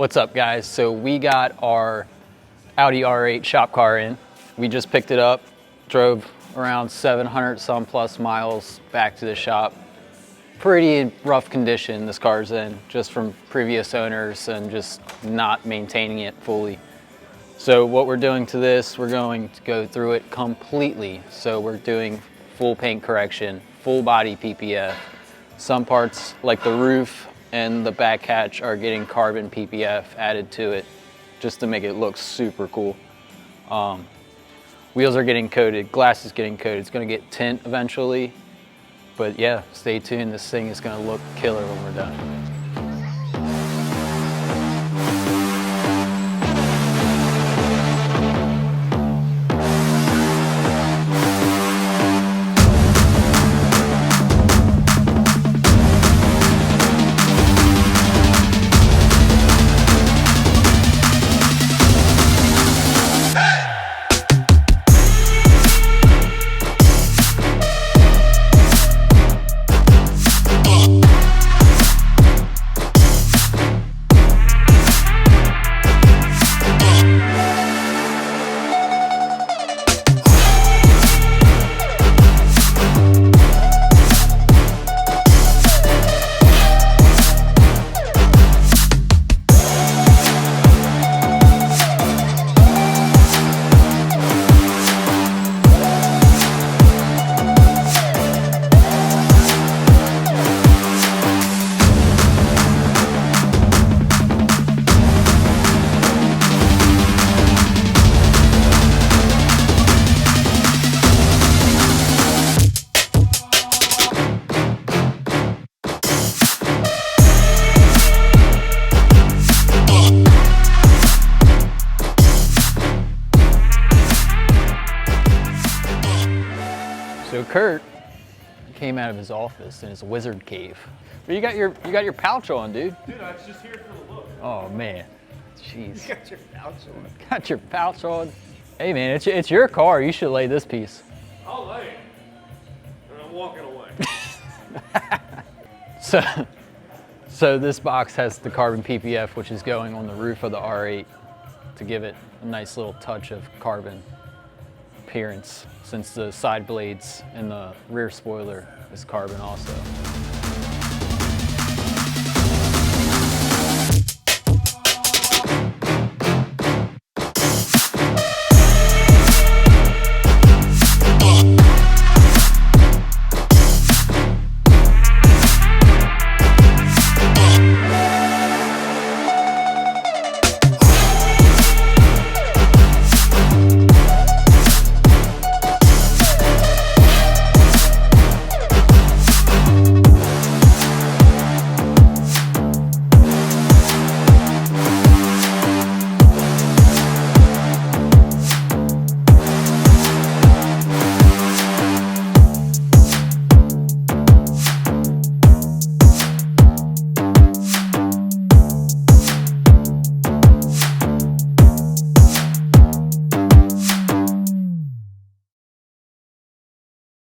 What's up, guys? So we got our Audi R8 shop car in. We just picked it up, drove around 700 some plus miles back to the shop. Pretty rough condition this car's in, just from previous owners and just not maintaining it fully. So what we're doing to this, we're going to go through it completely. So we're doing full paint correction, full body PPF. Some parts like the roof and the back hatch are getting carbon PPF added to it just to make it look super cool. Wheels are getting coated, glass is getting coated. It's gonna get tint eventually. But yeah, stay tuned. This thing is gonna look killer when we're done. So Kurt came out of his office in his wizard cave. But you got your pouch on, dude. Dude, I was just here for the look. Oh man, jeez. You got your pouch on. Got your pouch on. Hey man, it's your car. You should lay this piece. I'll lay it. And I'm walking away. So this box has the carbon PPF, which is going on the roof of the R8 to give it a nice little touch of carbon appearance, since the side blades and the rear spoiler is carbon also.